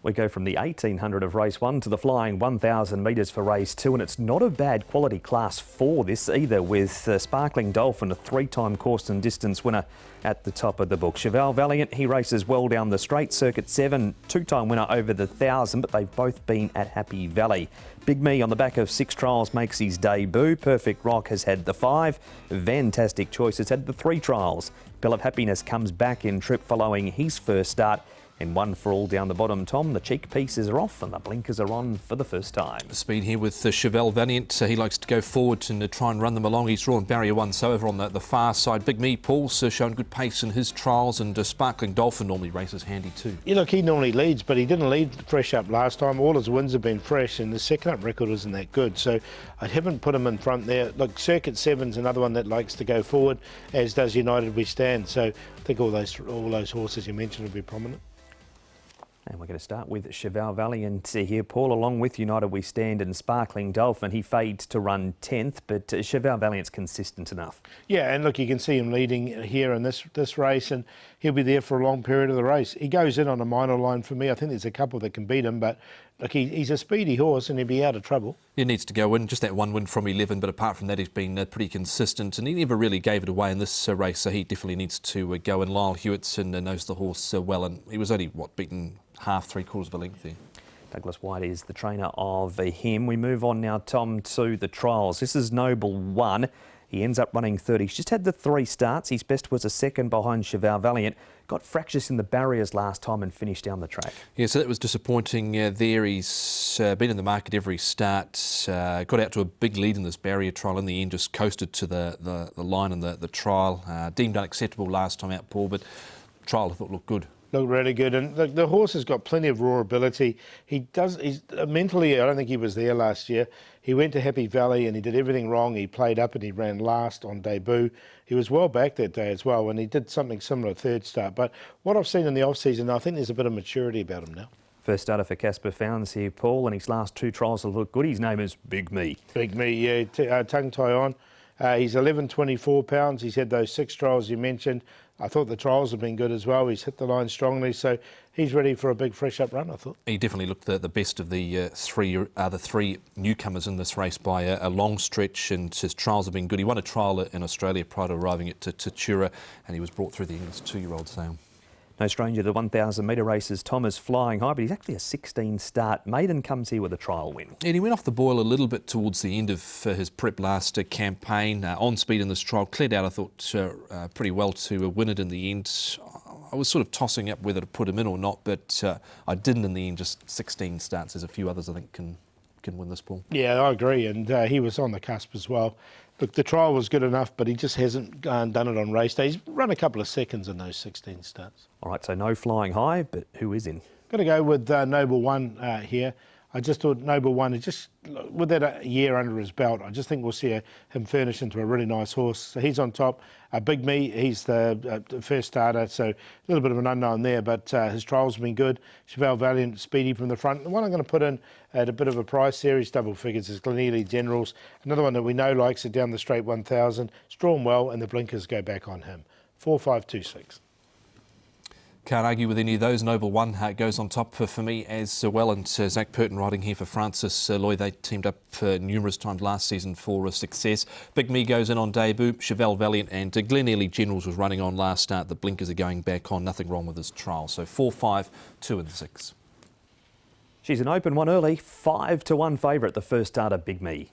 We go from the 1800 of race 1 to the flying 1000 metres for race 2, and it's not a bad quality class 4 this either, with Sparkling Dolphin, a 3-time course and distance winner, at the top of the book. Cheval Valiant, he races well down the straight. Circuit 7, 2-time winner over the 1000, but they've both been at Happy Valley. Big Me on the back of 6 trials makes his debut. Perfect Rock has had the 5. Fantastic Choice has had the 3 trials. Bell of Happiness comes back in trip following his first start. And One for All down the bottom, Tom. The cheek pieces are off and the blinkers are on for the first time. Speed here with Cheval Valiant. He likes to go forward and try and run them along. He's drawn barrier 1, so over on the far side. Big Me, Paul's shown good pace in his trials, and Sparkling Dolphin normally races handy too. Yeah, look, he normally leads, but he didn't lead fresh up last time. All his wins have been fresh, and the second up record isn't that good, so I haven't put him in front there. Look, Circuit 7's another one that likes to go forward, as does United We Stand, so I think all those horses you mentioned will be prominent. And we're going to start with Cheval Valiant here, Paul, along with United We Stand and Sparkling Dolphin. He fades to run 10th, but Cheval Valiant's consistent enough. Yeah, and look, you can see him leading here in this race, and he'll be there for a long period of the race. He goes in on a minor line for me. I think there's a couple that can beat him, but look, he's a speedy horse and he'll be out of trouble. He needs to go in, just that 1 win from 11, but apart from that, he's been pretty consistent, and he never really gave it away in this race, so he definitely needs to go in. Lyle Hewitson knows the horse well, and he was only, beaten half, 3/4 of a length there. Douglas White is the trainer of him. We move on now, Tom, to the trials. This is Noble 1. He ends up running 30. He's just had the 3 starts. His best was a second behind Cheval Valiant. Got fractious in the barriers last time and finished down the track. Yeah, so that was disappointing there. He's been in the market every start. Got out to a big lead in this barrier trial. In the end, just coasted to the line in the trial. Deemed unacceptable last time out, Paul, but trial I thought looked good. Look really good, and the horse has got plenty of raw ability. He's mentally, I don't think he was there last year. He went to Happy Valley and he did everything wrong. He played up and he ran last on debut. He was well back that day as well, and he did something similar third start. But what I've seen in the off-season, I think there's a bit of maturity about him now. First starter for Casper Founds here, Paul, and his last 2 trials have looked good. His name is Big Me. Big Me, yeah, tongue tie on. He's 11.24 pounds. He's had those 6 trials you mentioned. I thought the trials have been good as well. He's hit the line strongly, so he's ready for a big fresh up run, I thought. He definitely looked the best of the three newcomers in this race by a long stretch, and his trials have been good. He won a trial in Australia prior to arriving at Tatura, and he was brought through the English 2-year-old sale. No stranger to the 1,000 metre races. Tom is flying high, but he's actually a 16 start maiden, comes here with a trial win. And he went off the boil a little bit towards the end of his prep last campaign. On speed in this trial, cleared out, I thought, pretty well to win it in the end. I was sort of tossing up whether to put him in or not, but I didn't in the end. Just 16 starts. There's a few others I think can win this, Paul. Yeah, I agree, and he was on the cusp as well. Look, the trial was good enough, but he just hasn't done it on race day. He's run a couple of seconds in those 16 starts. All right, so no flying high, but who is in? Got to go with Noble 1 here. I just thought Noble 1, just with that year under his belt, I just think we'll see him furnish into a really nice horse. So he's on top. Big Me, he's the first starter, so a little bit of an unknown there, but his trials have been good. Cheval Valiant, speedy from the front. The one I'm going to put in at a bit of a price series, double figures, is Glenealy Generals. Another one that we know likes it down the straight 1,000. It's drawn well, and the blinkers go back on him. 4-5-2-6. Can't argue with any of those. Noble 1 goes on top for me as well, and Zach Purton riding here for Francis Lloyd. They teamed up numerous times last season for success. Big Me goes in on debut. Cheval Valiant and Glenealy Generals was running on last start. The blinkers are going back on. Nothing wrong with his trial. So 4-5-2-6. She's an open one early, 5-1 favourite, the first starter, Big Me.